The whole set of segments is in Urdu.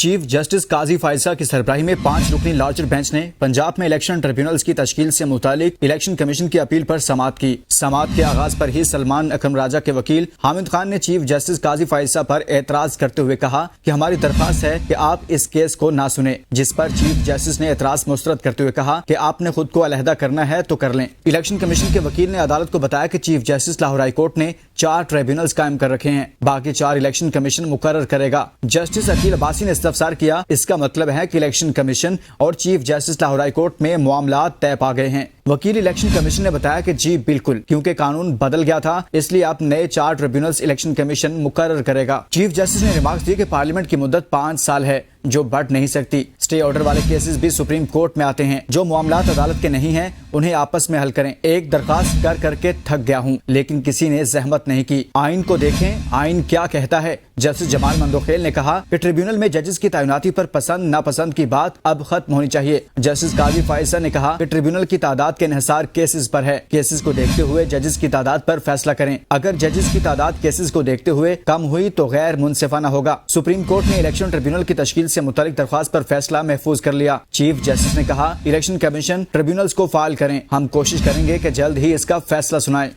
چیف جسٹس قاضی فائزہ کی سربراہی میں 5 رکنی لارجر بینچ نے پنجاب میں الیکشن ٹریبیونلز کی تشکیل سے متعلق الیکشن کمیشن کی اپیل پر سماعت کی۔ سماعت کے آغاز پر ہی سلمان اکرم راجہ کے وکیل حامد خان نے چیف جسٹس قاضی فائزہ پر اعتراض کرتے ہوئے کہا کہ ہماری درخواست ہے کہ آپ اس کیس کو نہ سنیں، جس پر چیف جسٹس نے اعتراض مسترد کرتے ہوئے کہا کہ آپ نے خود کو علیحدہ کرنا ہے تو کر لیں۔ الیکشن کمیشن کے وکیل نے عدالت کو بتایا کہ chief justice Lahore high court نے 4 ٹریبیونلز قائم کر رکھے ہیں، باقی 4 الیکشن کمیشن مقرر کرے گا۔ جسٹس عقیل عباسی نے استفسار کیا، اس کا مطلب ہے کہ الیکشن کمیشن اور chief justice Lahore high court میں معاملات طے پا گئے ہیں؟ وکیل الیکشن کمیشن نے بتایا کہ جی بالکل، کیونکہ قانون بدل گیا تھا، اس لیے اب نئے 4 ٹریبیونلز الیکشن کمیشن مقرر کرے گا۔ چیف جسٹس نے ریمارکس دیے کہ پارلیمنٹ کی مدت 5 سال ہے جو بڑھ نہیں سکتی۔ اسٹے آرڈر والے کیسز بھی سپریم کورٹ میں آتے ہیں، جو معاملات عدالت کے نہیں ہیں انہیں آپس میں حل کریں۔ ایک درخواست کر کے تھک گیا ہوں لیکن کسی نے زحمت نہیں کی، آئین کو دیکھیں آئین کیا کہتا ہے۔ جسٹس جمال مندوخیل نے کہا کہ ٹریبیونل میں ججز کی تعیناتی پر پسند ناپسند کی بات اب ختم ہونی چاہیے۔ جسٹس قاضی فائزہ نے کہا کہ ٹریبیونل کی تعداد کے انحصار کیسز پر ہے، کیسز کو دیکھتے ہوئے ججز کی تعداد پر فیصلہ کریں، اگر ججز کی تعداد کیسز کو دیکھتے ہوئے کم ہوئی تو غیر منصفانہ ہوگا۔ سپریم کورٹ نے الیکشن ٹریبیونل کی تشکیل سے متعلق درخواست پر فیصلہ محفوظ کر لیا۔ چیف جسٹس نے کہا الیکشن کمیشن ٹریبیونلز کو فعال کریں، ہم کوشش کریں گے کہ جلد ہی اس کا فیصلہ سنائیں۔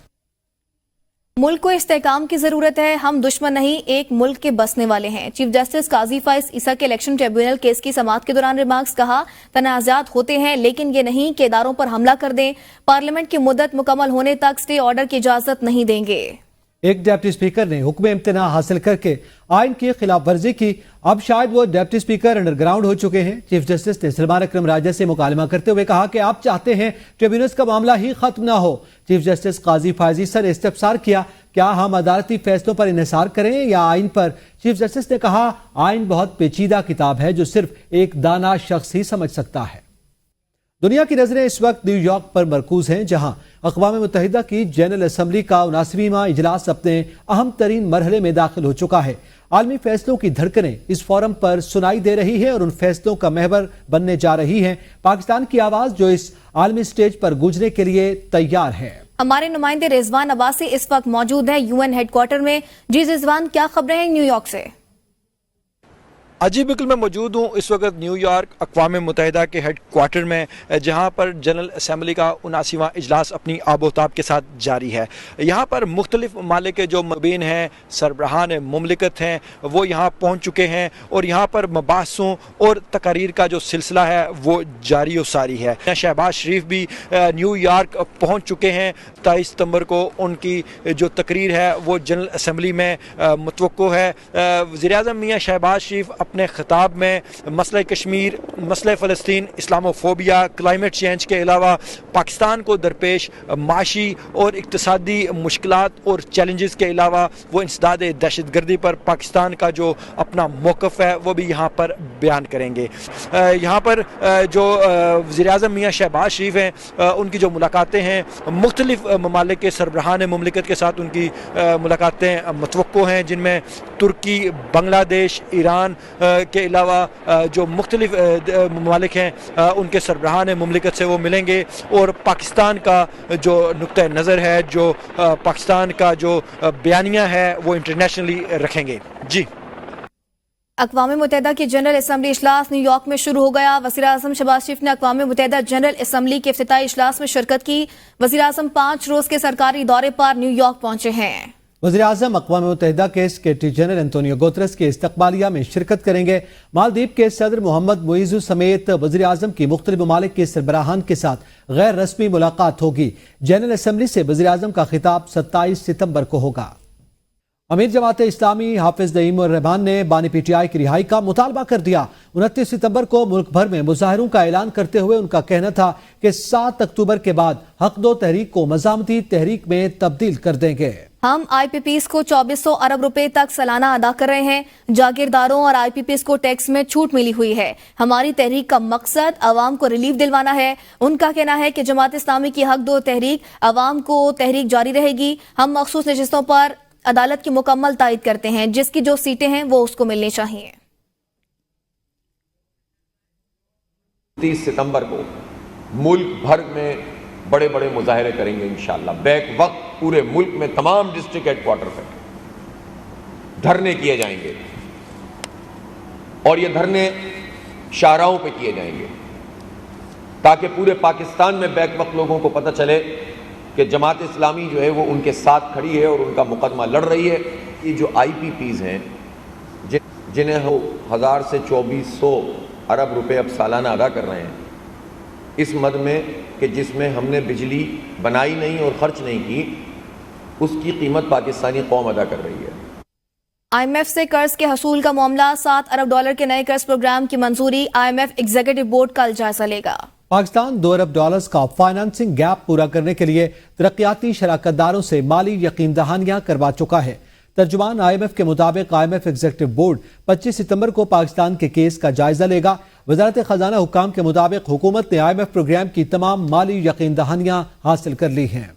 ملک کو استحکام کی ضرورت ہے، ہم دشمن نہیں ایک ملک کے بسنے والے ہیں۔ چیف جسٹس قاضی فائز عیسیٰ کے الیکشن ٹریبیونل کیس کی سماعت کے دوران ریمارکس کہا، تنازعات ہوتے ہیں لیکن یہ نہیں کہ اداروں پر حملہ کر دیں، پارلیمنٹ کی مدت مکمل ہونے تک اسٹے آرڈر کی اجازت نہیں دیں گے۔ ایک ڈپٹی اسپیکر نے حکم امتناع حاصل کر کے آئین کی خلاف ورزی کی، اب شاید وہ ڈپٹی اسپیکر انڈر گراؤنڈ ہو چکے ہیں۔ چیف جسٹس نے سلمان اکرم راجہ سے مکالمہ کرتے ہوئے کہا کہ آپ چاہتے ہیں ٹریبیونلز کا معاملہ ہی ختم نہ ہو۔ چیف جسٹس قاضی فائزی سے استفسار کیا، کیا ہم عدالتی فیصلوں پر انحصار کریں یا آئین پر؟ چیف جسٹس نے کہا آئین بہت پیچیدہ کتاب ہے جو صرف ایک دانا شخص ہی سمجھ سکتا ہے۔ دنیا کی نظریں اس وقت نیو یارک پر مرکوز ہیں، جہاں اقوام متحدہ کی جنرل اسمبلی کا 79واں اجلاس اپنے اہم ترین مرحلے میں داخل ہو چکا ہے۔ عالمی فیصلوں کی دھڑکنیں اس فورم پر سنائی دے رہی ہے اور ان فیصلوں کا محور بننے جا رہی ہیں پاکستان کی آواز، جو اس عالمی سٹیج پر گونجنے کے لیے تیار ہے۔ ہمارے نمائندے رضوان عباسی اس وقت موجود ہیں UN ہیڈ کوارٹر میں۔ جی رضوان، کیا خبریں ہیں نیو یارک سے؟ جی بالکل، میں موجود ہوں اس وقت نیو یارک اقوام متحدہ کے ہیڈ کوارٹر میں، جہاں پر جنرل اسمبلی کا 79واں اجلاس اپنی آب و تاب کے ساتھ جاری ہے۔ یہاں پر مختلف ممالک کے جو مبین ہیں، سربراہان مملکت ہیں، وہ یہاں پہنچ چکے ہیں اور یہاں پر مباحثوں اور تقاریر کا جو سلسلہ ہے وہ جاری و ساری ہے۔ شہباز شریف بھی نیو یارک پہنچ چکے ہیں۔ 23 ستمبر کو ان کی جو تقریر ہے وہ جنرل اسمبلی میں متوقع ہے۔ وزیر اعظم میاں شہباز شریف اپنے خطاب میں مسئلہ کشمیر، مسئلہ فلسطین، اسلاموفوبیا، کلائمیٹ چینج کے علاوہ پاکستان کو درپیش معاشی اور اقتصادی مشکلات اور چیلنجز کے علاوہ وہ انسداد دہشت گردی پر پاکستان کا جو اپنا موقف ہے وہ بھی یہاں پر بیان کریں گے۔ یہاں پر جو وزیر اعظم میاں شہباز شریف ہیں، ان کی جو ملاقاتیں ہیں مختلف ممالک کے سربراہان مملکت کے ساتھ ان کی ملاقاتیں متوقع ہیں، جن میں ترکی، بنگلہ دیش، ایران کے علاوہ جو مختلف ممالک ہیں ان کے سربراہان مملکت سے وہ ملیں گے اور پاکستان کا جو نقطہ نظر ہے، جو پاکستان کا جو بیانیہ ہے وہ انٹرنیشنلی رکھیں گے۔ جی، اقوام متحدہ کی جنرل اسمبلی اجلاس نیو یارک میں شروع ہو گیا۔ وزیر اعظم شہباز شریف نے اقوام متحدہ جنرل اسمبلی کے افتتاحی اجلاس میں شرکت کی۔ وزیر اعظم 5 روز کے سرکاری دورے پر نیو یارک پہنچے ہیں۔ وزیر اعظم اقوام متحدہ کے سیکریٹری جنرل انتونیو گوترس کے استقبالیہ میں شرکت کریں گے۔ مالدیپ کے صدر محمد معیزو سمیت وزیر اعظم کی مختلف ممالک کے سربراہان کے ساتھ غیر رسمی ملاقات ہوگی۔ جنرل اسمبلی سے وزیر اعظم کا خطاب 27 ستمبر کو ہوگا۔ امیر جماعت اسلامی حافظ نعیم الرحمان نے بانی پی ٹی آئی کی رہائی کا مطالبہ کر دیا۔ 29 ستمبر کو ملک بھر میں مظاہروں کا اعلان کرتے ہوئے ان کا کہنا تھا کہ 7 اکتوبر کے بعد حق دو تحریک کو مزاحمتی تحریک میں تبدیل کر دیں گے۔ ہم آئی پی پیز کو 2400 ارب روپے تک سالانہ ادا کر رہے ہیں۔ جاگیرداروں اور آئی پی پیز کو ٹیکس میں چھوٹ ملی ہوئی ہے۔ ہماری تحریک کا مقصد عوام کو ریلیف دلوانا ہے۔ ان کا کہنا ہے کہ جماعت اسلامی کی حق دو تحریک عوام کو تحریک جاری رہے گی۔ ہم مخصوص نشستوں پر عدالت کی مکمل تائید کرتے ہیں، جس کی جو سیٹیں ہیں وہ اس کو ملنی چاہیے۔ 30 ستمبر کو ملک بھر میں بڑے بڑے مظاہرے کریں گے انشاءاللہ۔ بیک وقت پورے ملک میں تمام ڈسٹرکٹ ہیڈ کوارٹر پہ دھرنے کیے جائیں گے۔ اور یہ دھرنے شاہراہوں پہ کیے جائیں گے تاکہ پورے پاکستان میں بیک وقت لوگوں کو پتہ چلے کہ جماعت اسلامی جو ہے وہ ان کے ساتھ کھڑی ہے اور ان کا مقدمہ لڑ رہی ہے. یہ جو آئی پی پیز ہیں جنہیں وہ 1000 سے 2400 ارب روپے اب سالانہ ادا کر رہے ہیں اس مد میں کہ جس میں ہم نے بجلی بنائی نہیں اور خرچ نہیں کی، اس کی قیمت پاکستانی قوم ادا کر رہی ہے. آئی ایم ایف سے قرض کے حصول کا معاملہ، $7 ارب کے نئے قرض پروگرام کی منظوری، I M F executive board کل جائزہ لے گا. پاکستان $2 ارب کا فائنانسنگ گیپ پورا کرنے کے لیے ترقیاتی شراکت داروں سے مالی یقین دہانیاں کروا چکا ہے. ترجمان آئی ایم ایف کے مطابق I M F executive board 25 ستمبر کو پاکستان کے کیس کا جائزہ لے گا. وزارت خزانہ حکام کے مطابق حکومت نے آئی ایم ایف پروگرام کی تمام مالی یقین دہانیاں حاصل کر لی ہیں.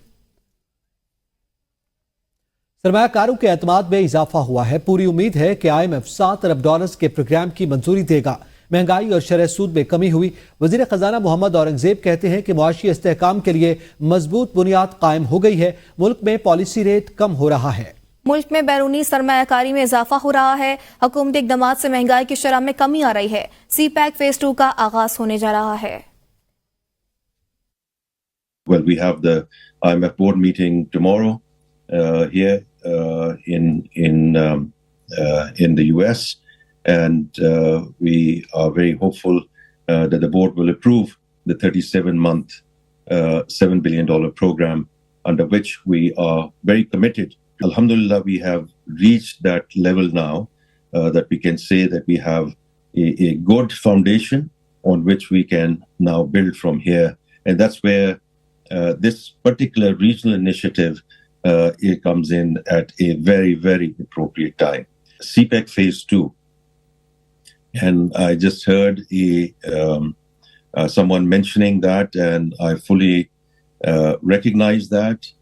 سرمایہ کاروں کے اعتماد میں اضافہ ہوا ہے. پوری امید ہے کہ آئی ایم ایف $7 ارب کے پروگرام کی منظوری دے گا. مہنگائی اور شرح سود میں کمی ہوئی. وزیر خزانہ محمد اورنگزیب کہتے ہیں کہ معاشی استحکام کے لیے مضبوط بنیاد قائم ہو گئی ہے. ملک میں پالیسی ریٹ کم ہو رہا ہے. ملک میں بیرونی سرمایہ کاری میں اضافہ ہو رہا ہے. حکومتی اقدامات سے مہنگائی کی شرح میں کمی آ رہی ہے. سی پیک فیز 2 کا آغاز ہونے جا رہا ہے. Well, we have the IMF board meeting tomorrow here in the US, and we are very hopeful that the board will approve the 37-month $7 billion program, under which we are very committed. Alhamdulillah, we have reached that level now that we can say that we have a good foundation on which we can now build from here, and that's where this particular regional initiative it comes in at a very, very appropriate time. CPEC Phase 2, and I just heard someone mentioning that, and I fully recognize that.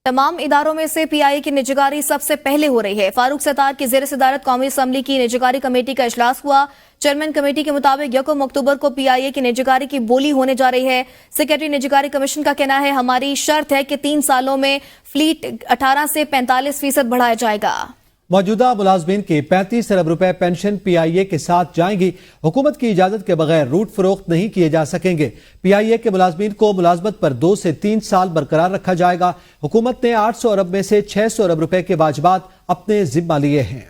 تمام اداروں میں سے پی آئی کی نجکاری سب سے پہلے ہو رہی ہے. فاروق ستار کی زیر صدارت قومی اسمبلی کی نجکاری کمیٹی کا اجلاس ہوا. چیئرمین کمیٹی کے مطابق 1 اکتوبر کو پی آئی اے کی نجکاری کی بولی ہونے جا رہی ہے. سیکرٹری نجکاری کمیشن کا کہنا ہے ہماری شرط ہے کہ 3 سالوں میں فلیٹ 18 سے 45% بڑھایا جائے گا. موجودہ ملازمین کی 35 ارب روپے پینشن پی آئی اے کے ساتھ جائیں گی. حکومت کی اجازت کے بغیر روٹ فروخت نہیں کیے جا سکیں گے. پی آئی اے کے ملازمین کو ملازمت پر 2 سے 3 سال برقرار رکھا جائے گا. حکومت نے 800 ارب میں سے 600 ارب روپے کے واجبات اپنے ذمہ لیے ہیں.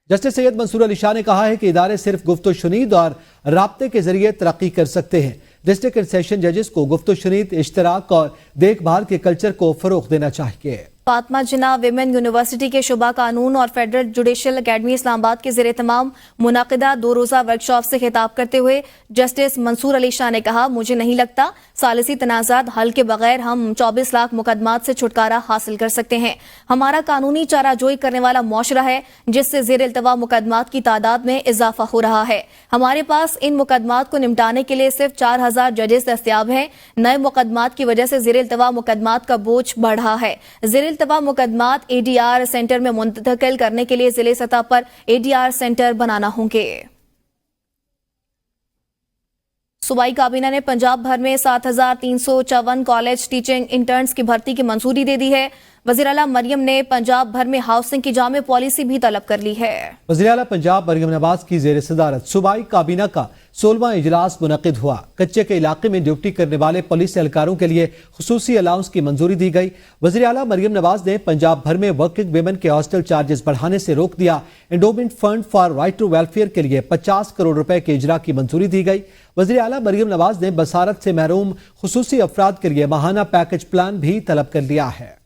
جسٹس سید منصور علی شاہ نے کہا ہے کہ ادارے صرف گفت و شنید اور رابطے کے ذریعے ترقی کر سکتے ہیں. ڈسٹرکٹ اینڈ سیشن ججز کو گفت و شنید، اشتراک اور دیکھ بھال کے کلچر کو فروغ دینا چاہیے. فاطمہ جناح ویمن یونیورسٹی کے شعبہ قانون اور فیڈرل جوڈیشل اکیڈمی اسلام آباد کے زیر اہتمام منعقدہ 2 روزہ ورکشاپ سے خطاب کرتے ہوئے جسٹس منصور علی شاہ نے کہا، مجھے نہیں لگتا ثالثی تنازعات حل کے بغیر ہم 24 لاکھ مقدمات سے چھٹکارا حاصل کر سکتے ہیں. ہمارا قانونی چارہ جوئی کرنے والا معاشرہ ہے جس سے زیر التوا مقدمات کی تعداد میں اضافہ ہو رہا ہے. ہمارے پاس ان مقدمات کو نمٹانے کے لیے صرف 4000 ججز دستیاب ہیں. نئے مقدمات کی وجہ سے زیر التوا مقدمات کا بوجھ بڑھ رہا ہے. زیر التوا مقدمات اے ڈی آر سینٹر میں منتقل کرنے کے لیے ضلع سطح پر اے ڈی آر سینٹر بنانا ہوں گے. صوبائی کابینہ نے پنجاب بھر میں 7354 کالج ٹیچنگ انٹرنز کی بھرتی کی منظوری دے دی ہے. وزیر اعلیٰ مریم نے پنجاب بھر میں ہاؤسنگ کی جامع پالیسی بھی طلب کر لی ہے. وزیر اعلیٰ پنجاب مریم نواز کی زیر صدارت صوبائی کابینہ کا 16واں اجلاس منعقد ہوا. کچے کے علاقے میں ڈیوٹی کرنے والے پولیس اہلکاروں کے لیے خصوصی الاؤنس کی منظوری دی گئی. وزیر اعلیٰ مریم نواز نے پنجاب بھر میں ورکنگ ویمن کے ہاسٹل چارجز بڑھانے سے روک دیا. Endowment fund for right to welfare کے لیے 50 کروڑ روپے کے اجرا کی منظوری دی گئی. وزیر اعلیٰ مریم نواز نے بصارت سے محروم خصوصی افراد کے لیے ماہانہ پیکج پلان بھی طلب کر لیا ہے.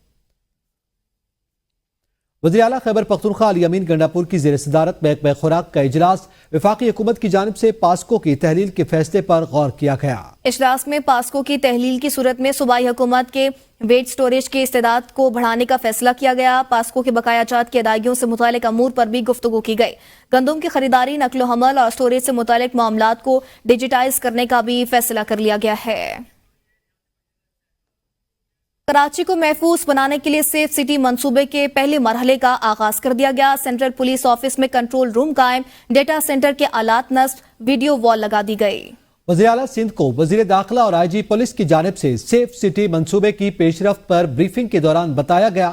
وزیر اعلیٰ خیبر پختونخوا علی امین گنڈاپور کی زیر صدارت محکمہ خوراک کا اجلاس. وفاقی حکومت کی جانب سے پاسکو کی تحلیل کے فیصلے پر غور کیا گیا. اجلاس میں پاسکو کی تحلیل کی صورت میں صوبائی حکومت کے ویٹ سٹوریج کی استعداد کو بڑھانے کا فیصلہ کیا گیا. پاسکو کے بقایا جات کی ادائیگیوں سے متعلق امور پر بھی گفتگو کی گئی. گندم کی خریداری، نقل و حمل اور سٹوریج سے متعلق معاملات کو ڈیجیٹائز کرنے کا بھی فیصلہ کر لیا گیا ہے. کراچی کو محفوظ بنانے کے لیے سیف سٹی منصوبے کے پہلے مرحلے کا آغاز کر دیا گیا. سینٹرل پولیس آفس میں کنٹرول روم قائم، ڈیٹا سینٹر کے آلات نصب، ویڈیو وال لگا دی گئی. وزیر اعلیٰ سندھ کو وزیر داخلہ اور آئی جی پولیس کی جانب سے سیف سٹی منصوبے کی پیش رفت پر بریفنگ کے دوران بتایا گیا.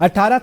18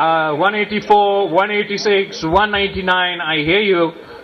184, 186, 199, I hear you.